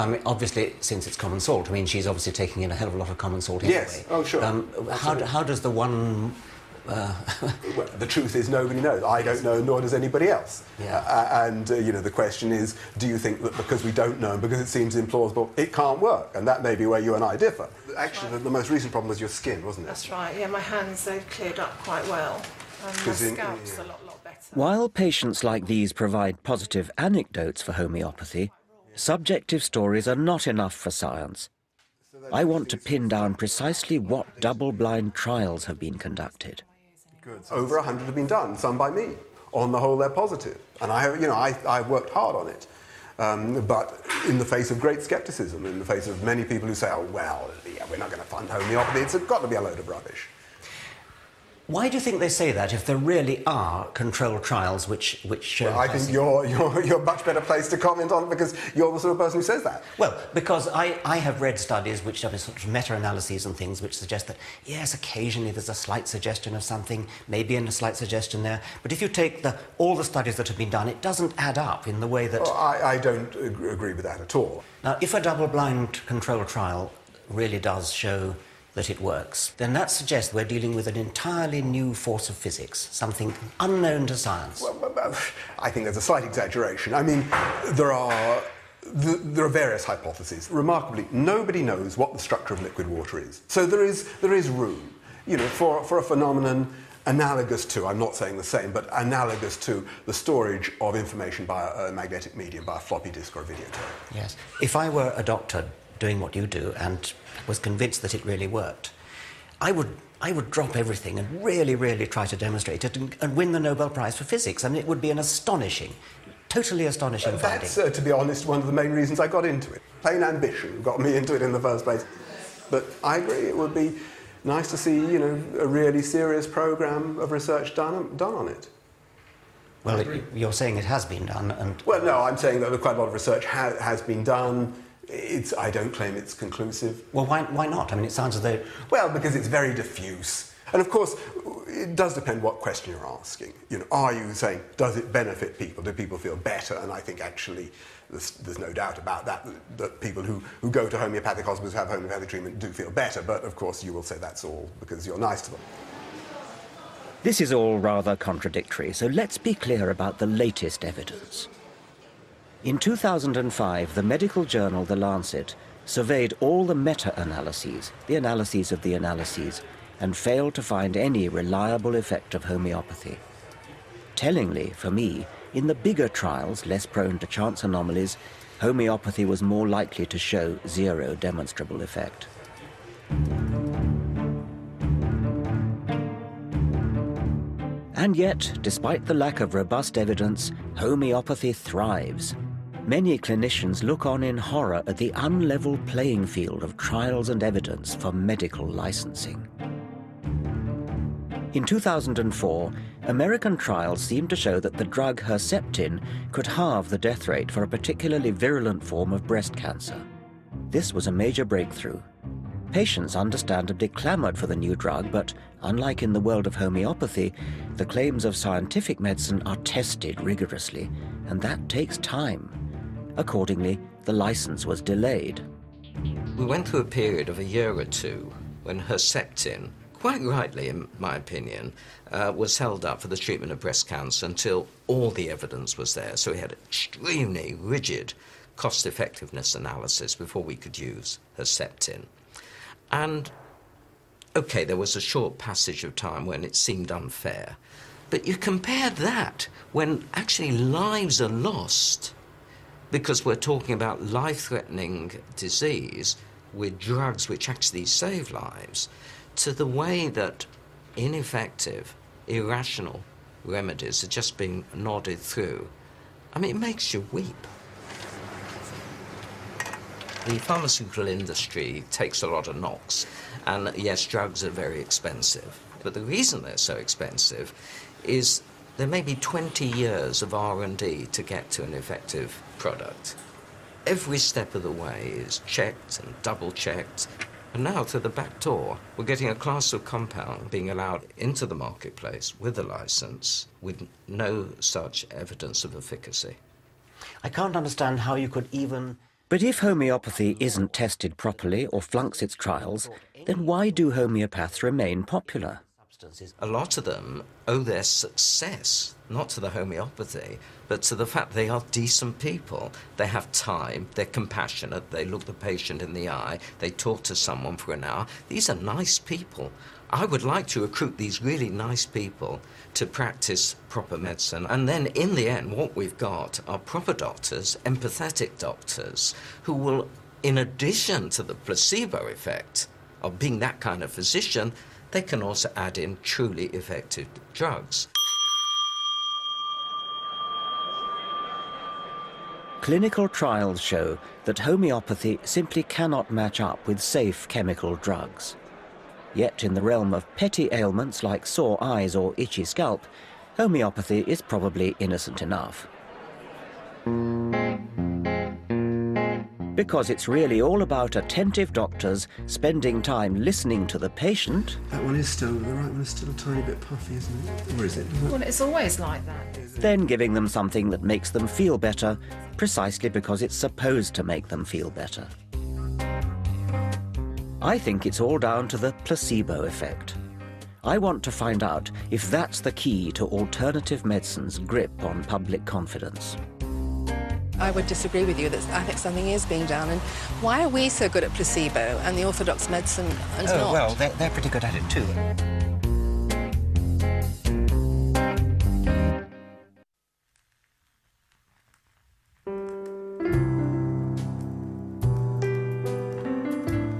I mean, obviously, since it's common salt, I mean, she's obviously taking in a hell of a lot of common salt anyway. Yes, oh, sure. How does the one... Well, the truth is nobody knows. I don't know, nor does anybody else. Yeah. You know, the question is, do you think that because we don't know and because it seems implausible, it can't work? And that may be where you and I differ. Actually, the most recent problem was your skin, wasn't it? That's right, yeah, my hands, they've cleared up quite well. And my scalp's a lot better. While patients like these provide positive anecdotes for homeopathy, subjective stories are not enough for science. I want to pin down precisely what double-blind trials have been conducted. Over 100 have been done, some by me. On the whole, they're positive. And I've worked hard on it. But in the face of great scepticism, in the face of many people who say, oh, well, yeah, we're not going to fund homeopathy, it's got to be a load of rubbish. Why do you think they say that if there really are controlled trials which show... Well, I think you're much better placed to comment on it because you're the sort of person who says that. Well, because I have read studies which have sort of meta-analyses and things which suggest that, yes, occasionally there's a slight suggestion of something, maybe a slight suggestion there, but if you take all the studies that have been done, it doesn't add up in the way that... Oh, I don't agree with that at all. Now, if a double-blind controlled trial really does show that it works, then that suggests we're dealing with an entirely new force of physics, something unknown to science. Well, I think there's a slight exaggeration. I mean, there are various hypotheses. Remarkably, nobody knows what the structure of liquid water is. So there is room, you know, for a phenomenon analogous to, I'm not saying the same, but analogous to the storage of information by a magnetic medium, by a floppy disk or a videotape. Yes. If I were a doctor doing what you do and was convinced that it really worked, I would drop everything and really try to demonstrate it and win the Nobel Prize for Physics. I mean, it would be an astonishing, totally astonishing finding. That's, to be honest, one of the main reasons I got into it. Plain ambition got me into it in the first place. But I agree, it would be nice to see, you know, a really serious programme of research done on it. Well, you're saying it has been done, and... Well, no, I'm saying that quite a lot of research has been done. I don't claim it's conclusive. Well, why not? I mean, it sounds as though... Well, because it's very diffuse. And, of course, it does depend what question you're asking. You know, are you saying, does it benefit people? Do people feel better? And I think, actually, there's no doubt about that people who go to homeopathic hospitals, who have homeopathic treatment, do feel better. But, of course, you will say that's all because you're nice to them. This is all rather contradictory, so let's be clear about the latest evidence. In 2005, the medical journal The Lancet surveyed all the meta-analyses, the analyses of the analyses, and failed to find any reliable effect of homeopathy. Tellingly, for me, in the bigger trials, less prone to chance anomalies, homeopathy was more likely to show zero demonstrable effect. And yet, despite the lack of robust evidence, homeopathy thrives. Many clinicians look on in horror at the unlevel playing field of trials and evidence for medical licensing. In 2004, American trials seemed to show that the drug Herceptin could halve the death rate for a particularly virulent form of breast cancer. This was a major breakthrough. Patients understandably clamored for the new drug, but unlike in the world of homeopathy, the claims of scientific medicine are tested rigorously, and that takes time. Accordingly, the license was delayed. We went through a period of a year or two when Herceptin, quite rightly in my opinion, was held up for the treatment of breast cancer until all the evidence was there. So we had extremely rigid cost-effectiveness analysis before we could use Herceptin. And, okay, there was a short passage of time when it seemed unfair. But you compare that when actually lives are lost, because we're talking about life-threatening disease with drugs which actually save lives, to the way that ineffective, irrational remedies are just being nodded through. I mean, it makes you weep. The pharmaceutical industry takes a lot of knocks, and yes, drugs are very expensive. But the reason they're so expensive is there may be 20 years of R&D to get to an effective product. Every step of the way is checked and double-checked. And now, through the back door, we're getting a class of compound being allowed into the marketplace with a license with no such evidence of efficacy. I can't understand how you could even But if homeopathy isn't tested properly or flunks its trials, then why do homeopaths remain popular? A lot of them owe their success not to the homeopathy, but to the fact they are decent people. They have time, they're compassionate, they look the patient in the eye, they talk to someone for an hour. These are nice people. I would like to recruit these really nice people to practice proper medicine. And then in the end, what we've got are proper doctors, empathetic doctors, who will, in addition to the placebo effect of being that kind of physician, they can also add in truly effective drugs. Clinical trials show that homeopathy simply cannot match up with safe chemical drugs. Yet in the realm of petty ailments like sore eyes or itchy scalp, homeopathy is probably innocent enough. Because it's really all about attentive doctors spending time listening to the patient. That one is still, the right one is still a tiny bit puffy, isn't it? Or is it? Well, it's always like that. Then giving them something that makes them feel better, precisely because it's supposed to make them feel better. I think it's all down to the placebo effect. I want to find out if that's the key to alternative medicine's grip on public confidence. I would disagree with you that I think something is being done. And why are we so good at placebo and the orthodox medicine is not? Well, they're pretty good at it too.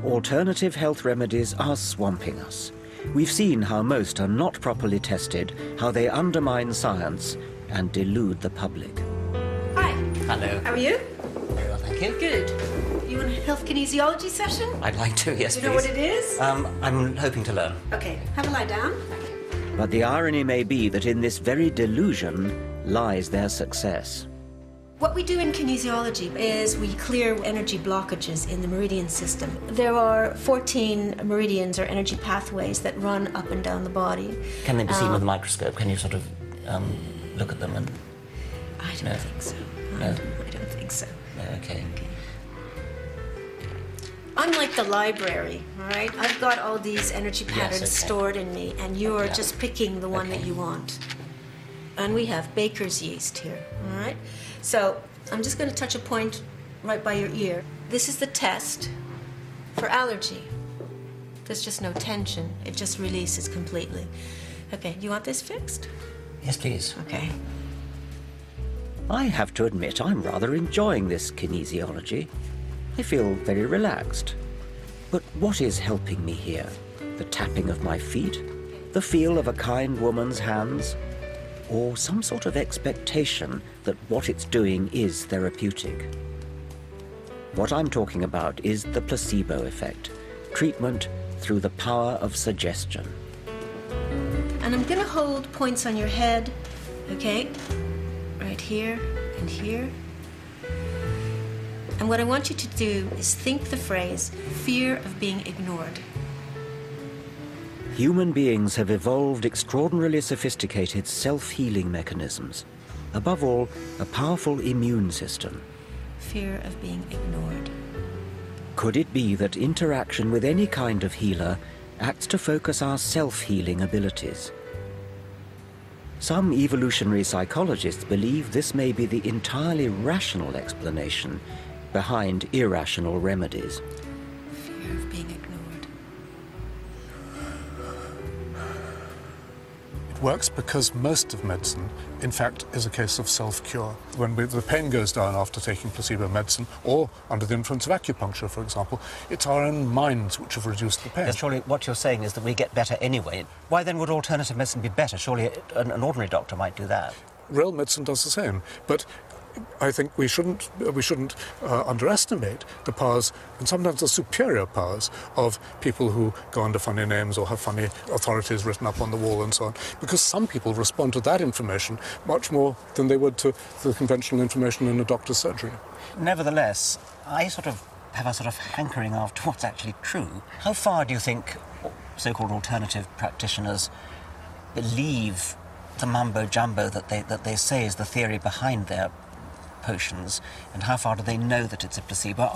Alternative health remedies are swamping us. We've seen how most are not properly tested, how they undermine science and delude the public. Hi. Hello. How are you? Very well, thank you. Good. You want a health kinesiology session? I'd like to, yes, Do please. you know what it is? I'm hoping to learn. Okay, have a lie down. But the irony may be that in this very delusion lies their success. What we do in kinesiology is we clear energy blockages in the meridian system. There are 14 meridians or energy pathways that run up and down the body. Can they be seen with a microscope? Can you sort of look at them and... I don't think so. No? I don't think so. No, okay. I'm like the library, all right? I've got all these energy patterns okay. stored in me, and you're Yeah. just picking the one Okay. that you want. And we have baker's yeast here, all right? So I'm just going to touch a point right by your ear. This is the test for allergy. There's just no tension. It just releases completely. Okay, do you want this fixed? Yes, please. Okay. I have to admit I'm rather enjoying this kinesiology. I feel very relaxed. But what is helping me here? The tapping of my feet? The feel of a kind woman's hands? Or some sort of expectation that what it's doing is therapeutic? What I'm talking about is the placebo effect, treatment through the power of suggestion. And I'm going to hold points on your head, okay? Right here and here. And what I want you to do is think the phrase, fear of being ignored. Human beings have evolved extraordinarily sophisticated self-healing mechanisms. Above all, a powerful immune system. Fear of being ignored. Could it be that interaction with any kind of healer acts to focus our self-healing abilities? Some evolutionary psychologists believe this may be the entirely rational explanation behind irrational remedies. Fear of being ignored. It works because most of medicine, in fact, is a case of self-cure. When the pain goes down after taking placebo medicine, or under the influence of acupuncture, for example, it's our own minds which have reduced the pain. Yes, surely what you're saying is that we get better anyway. Why then would alternative medicine be better? Surely an ordinary doctor might do that. Real medicine does the same, but I think we shouldn't underestimate the powers, and sometimes the superior powers, of people who go under funny names or have funny authorities written up on the wall and so on, because some people respond to that information much more than they would to the conventional information in a doctor's surgery. Nevertheless, I have a sort of hankering after what's actually true. How far do you think so-called alternative practitioners believe the mumbo-jumbo that they say is the theory behind their potions, and how far do they know that it's a placebo?